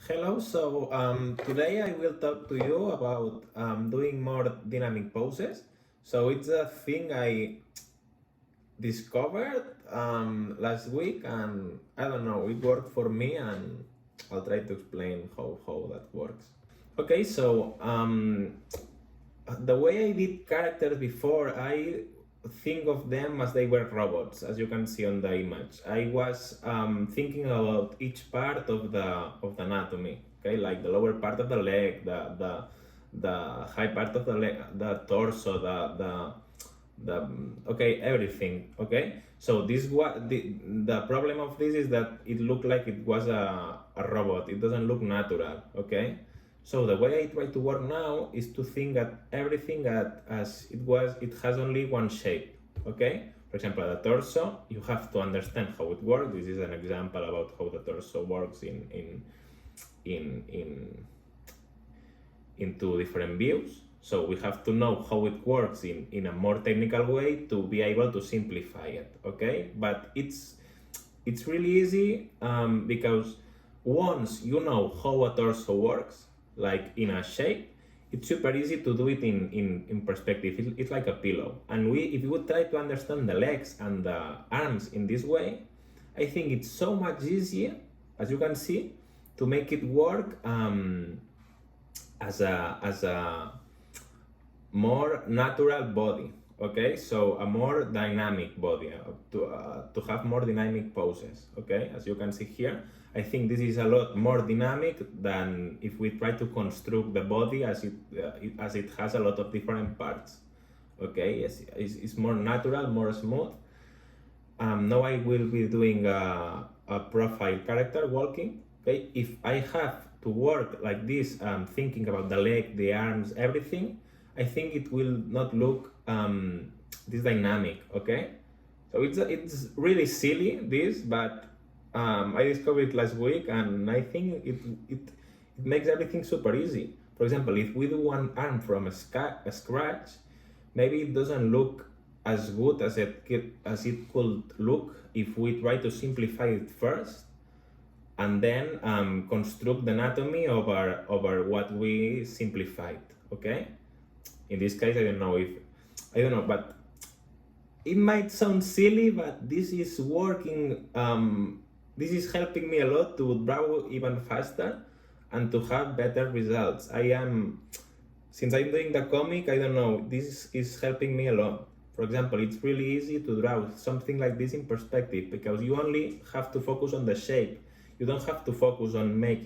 Hello, so today I will talk to you about doing more dynamic poses. So it's a thing I discovered last week, and I don't know, it worked for me, and I'll try to explain how that works. Okay, so the way I did characters before, I think of them as they were robots, as you can see on the image. I was thinking about each part of the anatomy. Okay, like the lower part of the leg, the high part of the leg, the torso, the okay, everything. Okay, so this what the problem of this is that it looked like it was a robot. It doesn't look natural. Okay, so the way I try to work now is to think that everything as it has only one shape, okay? For example, the torso, you have to understand how it works. This is an example about how the torso works in two different views. So we have to know how it works in a more technical way to be able to simplify it, okay? But it's really easy because once you know how a torso works, like in a shape, it's super easy to do it in perspective. It's like a pillow. And if you would try to understand the legs and the arms in this way, I think it's so much easier, as you can see, to make it work as a more natural body. Okay, so a more dynamic body, to have more dynamic poses. Okay, as you can see here, I think this is a lot more dynamic than if we try to construct the body as it has a lot of different parts. Okay, it's more natural, more smooth. Now I will be doing a profile character walking. Okay, if I have to work like this, thinking about the leg, the arms, everything, I think it will not look this dynamic. Okay, so it's really silly this, but I discovered it last week, and I think it makes everything super easy. For example, if we do one arm from a scratch, maybe it doesn't look as good as it could look if we try to simplify it first and then construct the anatomy over what we simplified. Okay, in this case, I don't know, but it might sound silly, but this is working. This is helping me a lot to draw even faster and to have better results. Since I'm doing the comic, I don't know, this is helping me a lot. For example, it's really easy to draw something like this in perspective because you only have to focus on the shape. You don't have to focus on make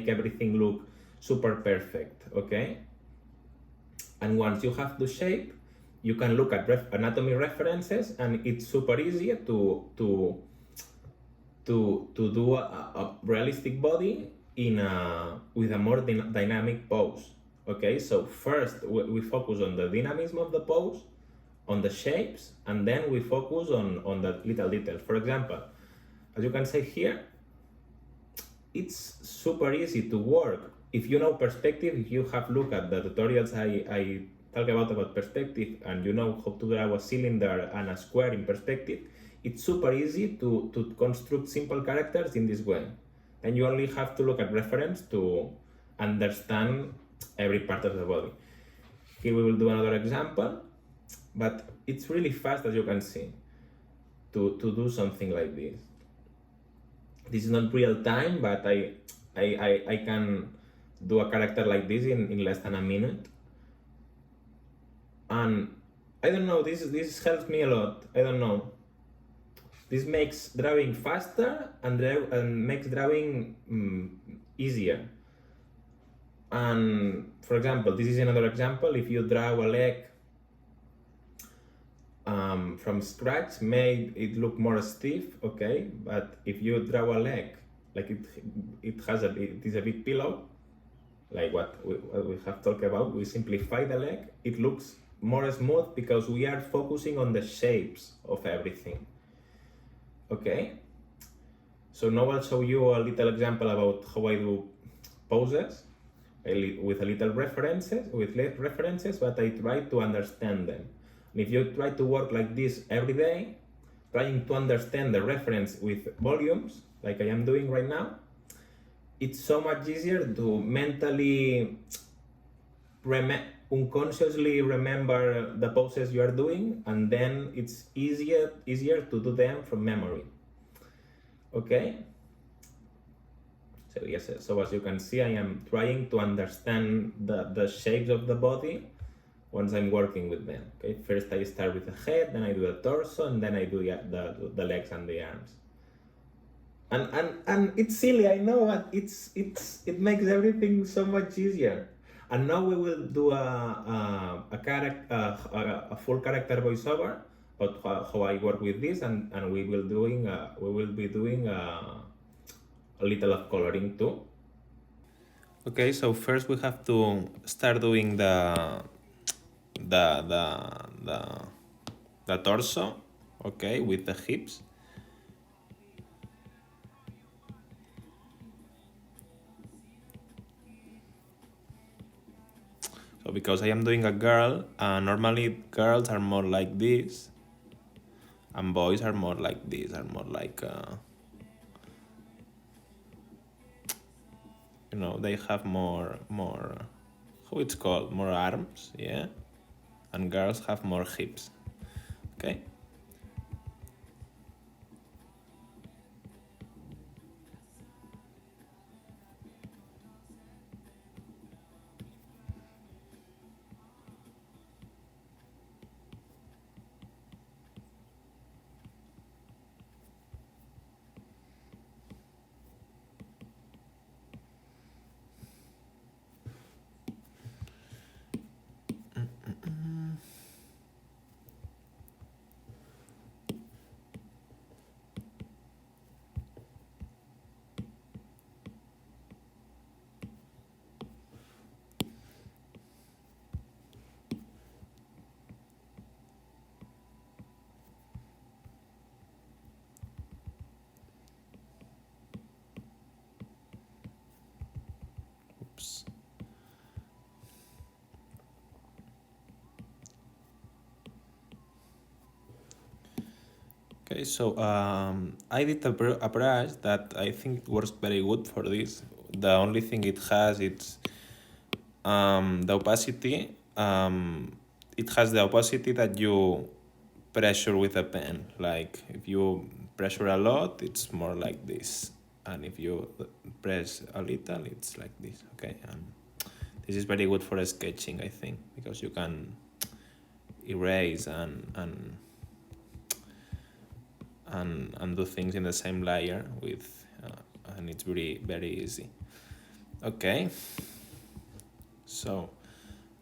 everything look super perfect, okay? And once you have the shape, you can look at anatomy references, and it's super easy to do a realistic body with a more dynamic pose. Okay, so first we focus on the dynamism of the pose, on the shapes, and then we focus on the little details. For example, as you can see here, it's super easy to work if you know perspective. If you have looked at the tutorials I talk about perspective, and you know how to draw a cylinder and a square in perspective, it's super easy to construct simple characters in this way. And you only have to look at reference to understand every part of the body. Here we will do another example, but it's really fast, as you can see, to do something like this. This is not real time, but I can do a character like this in less than a minute. And I don't know, this helps me a lot. I don't know. This makes drawing faster and makes drawing easier. And for example, this is another example. If you draw a leg from scratch, made it look more stiff, okay? But if you draw a leg, like it is a big pillow, like what we have talked about, we simplify the leg, it looks more smooth because we are focusing on the shapes of everything. Okay, so now I'll show you a little example about how I do poses with little references, but I try to understand them. And if you try to work like this every day, trying to understand the reference with volumes, like I am doing right now, it's so much easier to mentally unconsciously remember the poses you are doing, and then it's easier to do them from memory. Okay, so yes, so as you can see, I am trying to understand the shapes of the body once I'm working with them. Okay, first I start with the head, then I do the torso, and then I do the legs and the arms. And it's silly, I know, but it makes everything so much easier. And now we will do a full character voiceover about how I work with this, and we will be doing a little of coloring too. Okay, so first we have to start doing the the the the torso, okay, with the hips. So because I am doing a girl, normally girls are more like this, and boys are more like this, are more like, they have more, how it's called, more arms, yeah, and girls have more hips, okay. Oops. Okay, so I did a brush that I think works very good for this. The only thing it has, it's the opacity. It has the opacity that you pressure with a pen. Like if you pressure a lot, it's more like this, and if you press a little, it's like this. Okay, and this is very good for sketching, I think, because you can erase and do things in the same layer with, and it's very easy. Okay, so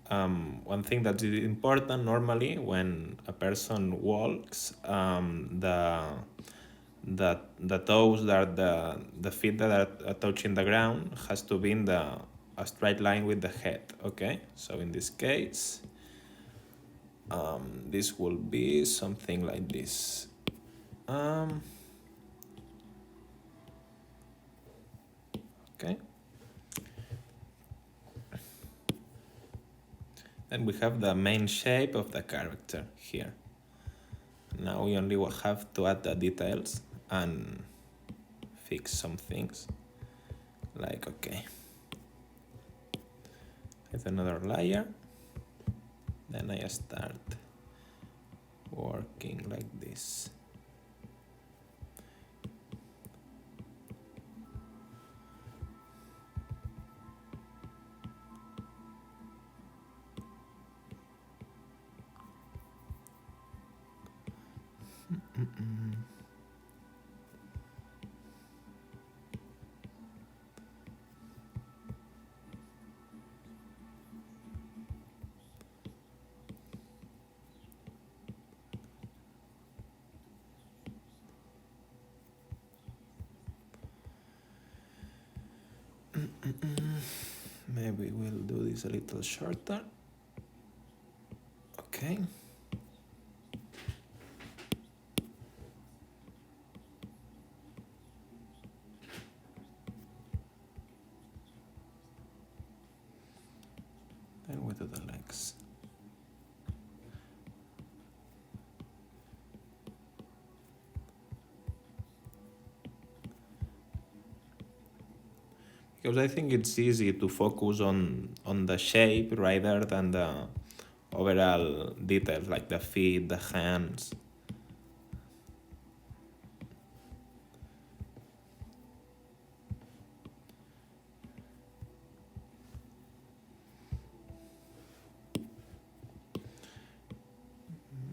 one thing that is important normally when a person walks, the toes that the feet that are touching the ground has to be in a straight line with the head. Okay, so in this case, this will be something like this. Okay. Then we have the main shape of the character here. Now we only will have to add the details and fix some things. Like, okay, with another layer. Then I start working like this. Maybe we'll do this a little shorter. Okay. Then we do the legs. because I think it's easy to focus on the shape rather than the overall details like the feet, the hands.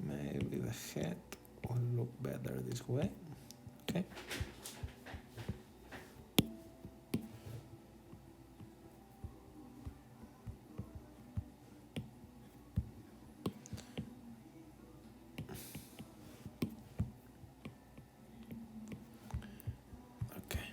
Maybe the head will look better this way. Okay. Okay.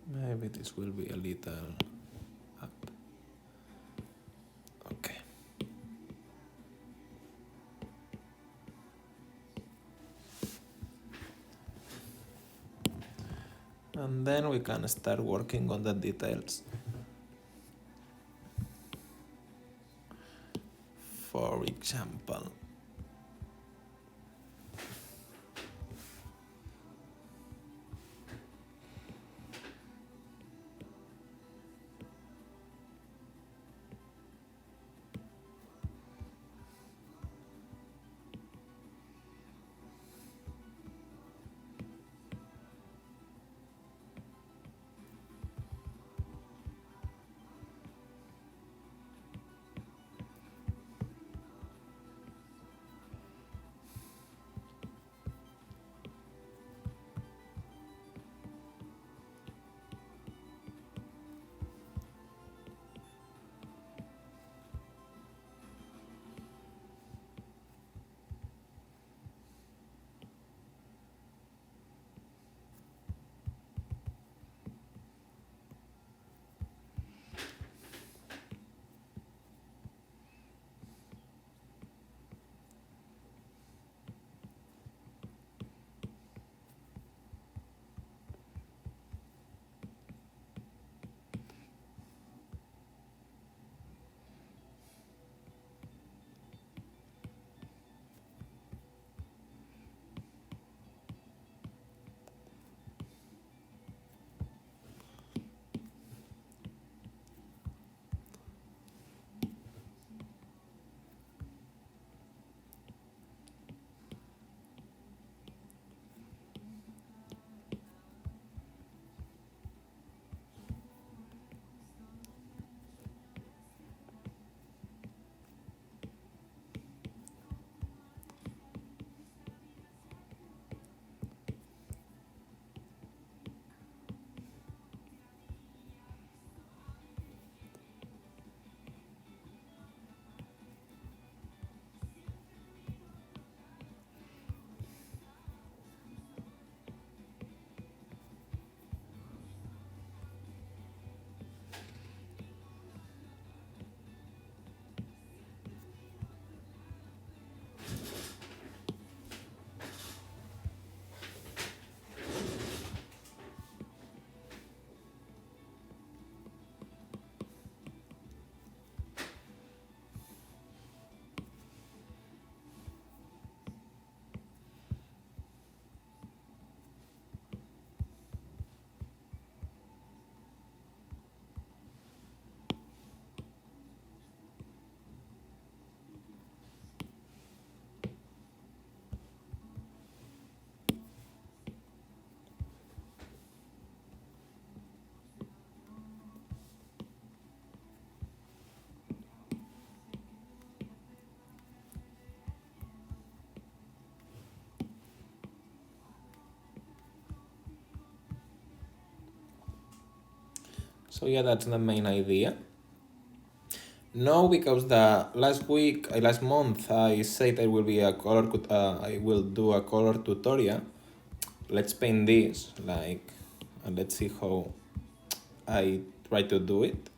Maybe this will be a little up. Okay. And then we can start working on the details. For example, so yeah, that's the main idea. No, because the last month, I said I will be a color. I will do a color tutorial. Let's paint this, like, and let's see how I try to do it.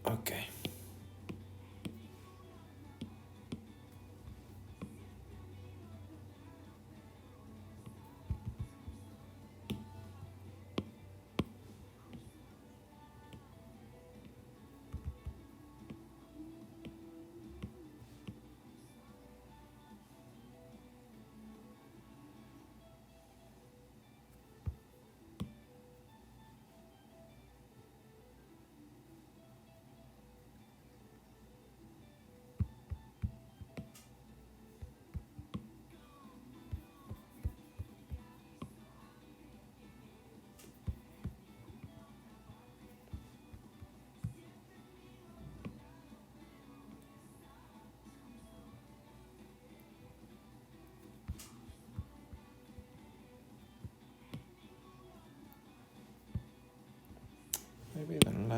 Okay.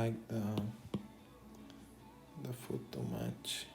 like the food too much.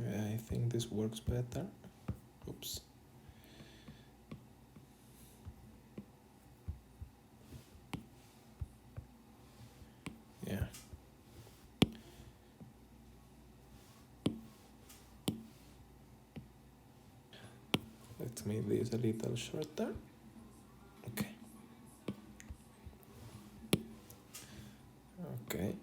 Yeah, I think this works better. Oops. Yeah. Let's make this a little shorter. Okay. Okay.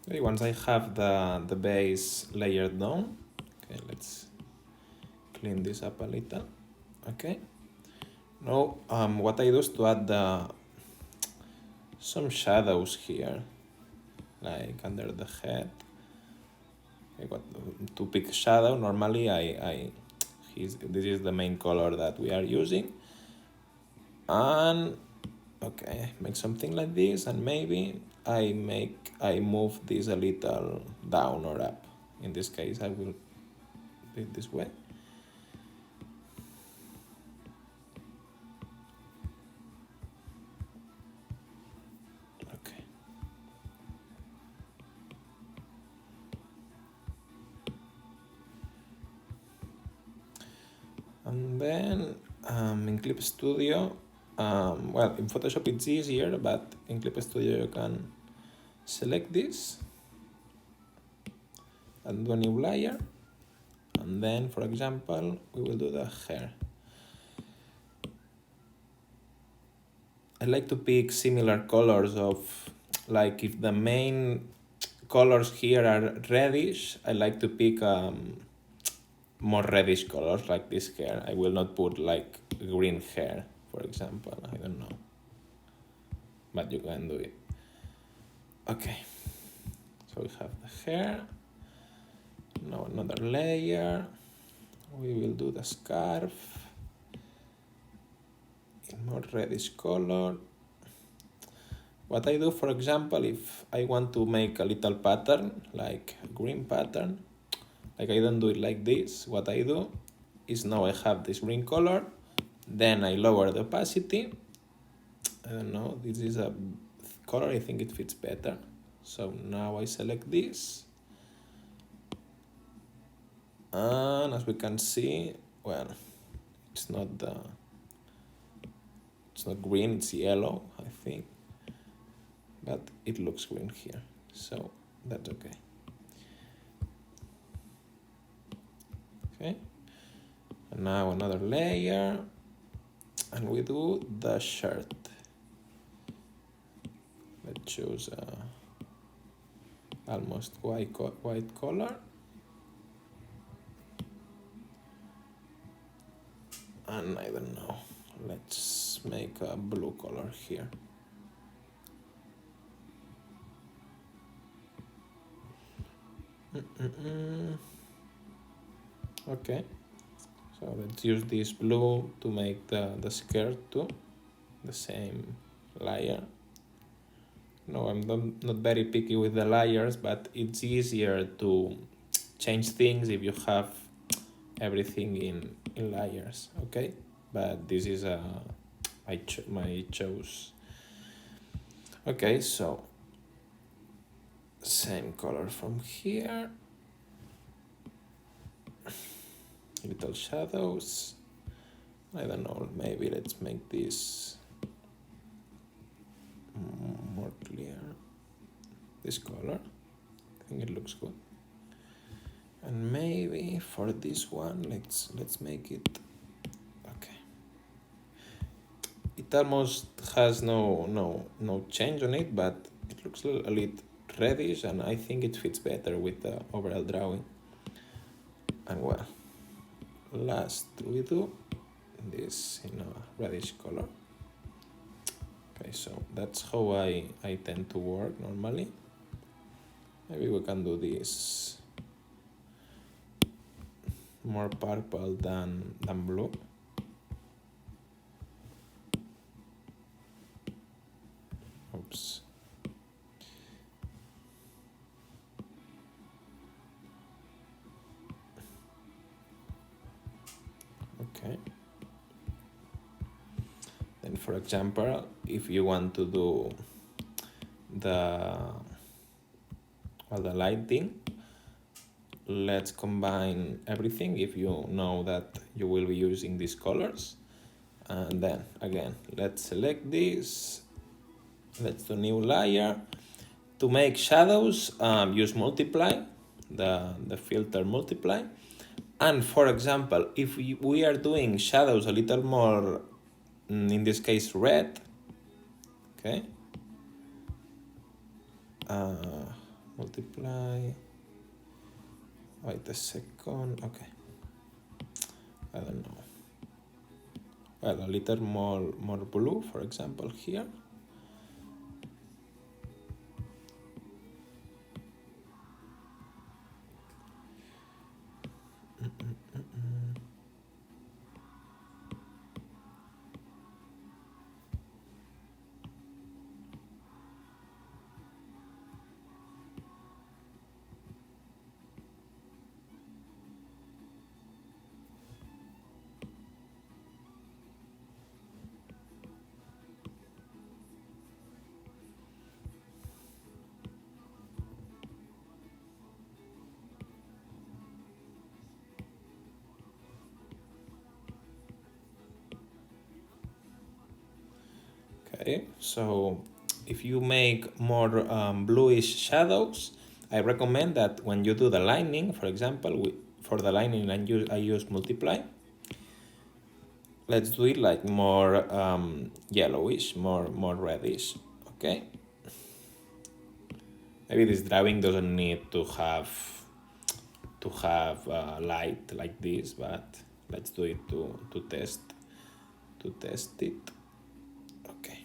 Okay, once I have the base layered down, okay, let's clean this up a little. Okay. Now, what I do is to add some shadows here, like under the head. I got to pick shadow. Normally, this is the main color that we are using, and okay, make something like this, and maybe I move this a little down or up. In this case, I will do it this way. Okay. And then in Clip Studio, well, in Photoshop it's easier, but in Clip Studio you can select this and do a new layer. And then, for example, we will do the hair. I like to pick similar colors of, like if the main colors here are reddish, I like to pick more reddish colors like this hair. I will not put like green hair, for example, I don't know. But you can do it. Okay, so we have the hair. Now another layer. We will do the scarf in more reddish color. What I do, for example, if I want to make a little pattern, like a green pattern, like I don't do it like this. What I do is now I have this green color, then I lower the opacity. I don't know, this is a color, I think it fits better. So now I select this. And as we can see, well, it's not green, it's yellow, I think. But it looks green here, so that's okay. Okay, and now another layer, and we do the shirt. Let's choose almost white color. And I don't know, let's make a blue color here. Okay, so let's use this blue to make the skirt too, the same layer. No, I'm not very picky with the layers, but it's easier to change things if you have everything in layers, okay? But this is I chose. Okay, so same color from here. Little shadows. I don't know, maybe let's make this more clear. This color, I think it looks good. And maybe for this one, let's make it, okay. It almost has no change on it, but it looks a little reddish, and I think it fits better with the overall drawing. And well, last we do this in a reddish color. Okay, so that's how I tend to work normally. Maybe we can do this more purple than blue. Oops. Okay. Then for example, if you want to do the lighting, let's combine everything if you know that you will be using these colors. And then again, let's select this, let's do new layer. To make shadows, use multiply, the filter multiply. And for example, if we are doing shadows a little more, in this case red, okay, multiply, wait a second, okay, I don't know, well, a little more blue, for example, here. Okay, so if you make more bluish shadows, I recommend that when you do the lining, for example, for the lining I use multiply. Let's do it like more yellowish, more reddish, okay? Maybe this drawing doesn't need to have light like this, but let's do it to test it. Okay.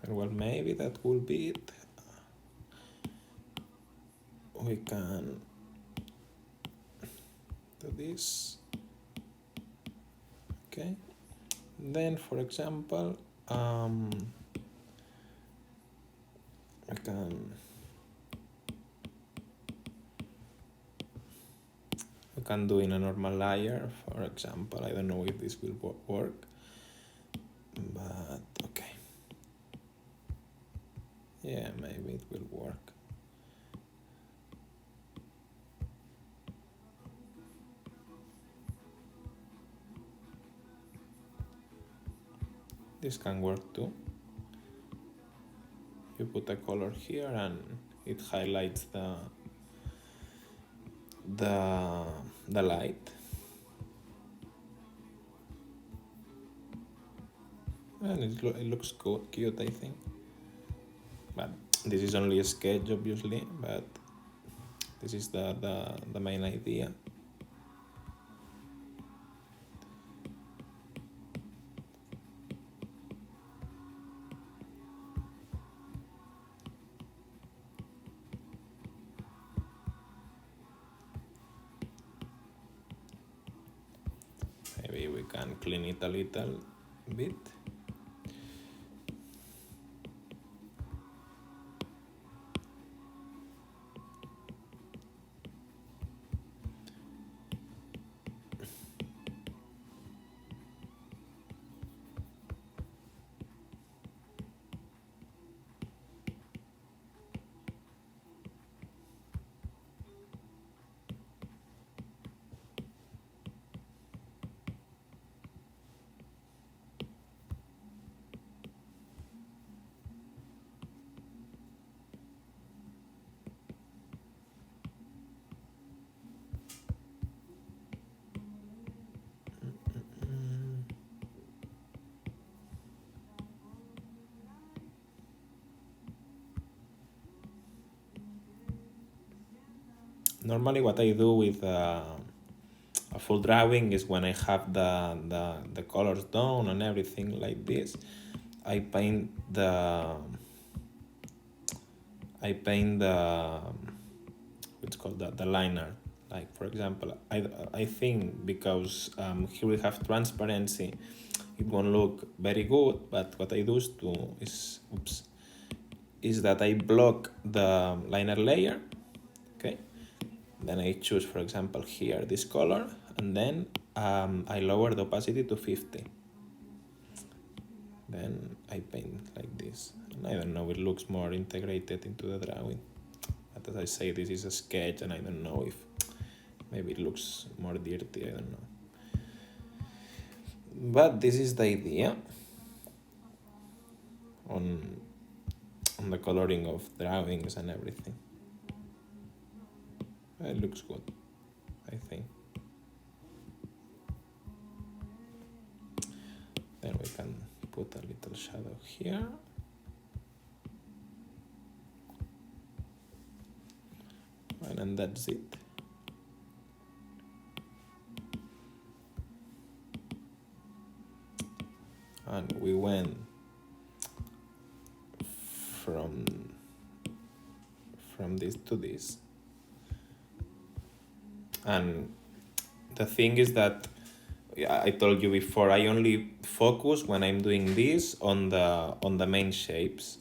Well, maybe that will be it. We can do this. Okay. Then, for example, we can do in a normal layer, for example. I don't know if this will work, but okay. Yeah, maybe it will work. This can work too. You put a color here and it highlights the light. And it looks cute, I think. But this is only a sketch, obviously, but this is the main idea. Maybe we can clean it a little bit. normally what I do with a full drawing is when I have the colors done and everything like this, I paint the what's called the liner. Like for example, I think because here we have transparency, it won't look very good. But what I do is that I block the liner layer. Okay, then I choose, for example, here this color, and then I lower the opacity to 50. Then I paint like this, and I don't know, it looks more integrated into the drawing. But as I say, this is a sketch, and I don't know if maybe it looks more dirty, I don't know. But this is the idea on the coloring of drawings and everything. It looks good, I think. Then we can put a little shadow here. And then that's it. And we went from this to this. And the thing is that I told you before, I only focus when I'm doing this on the main shapes.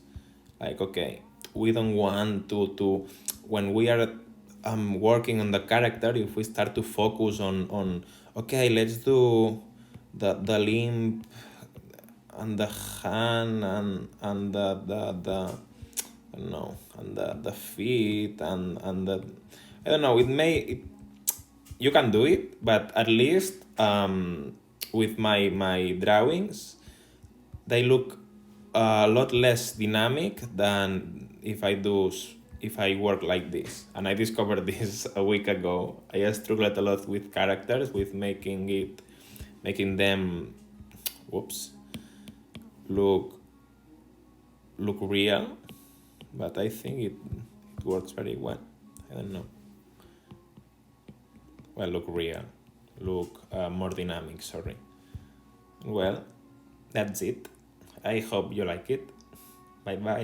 Like, okay, we don't want to when we are working on the character, if we start to focus on okay, let's do the limb and the hand and the I don't know, and the feet and the, I don't know, you can do it, but at least with my drawings, they look a lot less dynamic than if I work like this. And I discovered this a week ago. I struggled a lot with characters, with making them look real, but I think it works very well. I don't know. Well, look real, look more dynamic, sorry. Well, that's it. I hope you like it. Bye bye.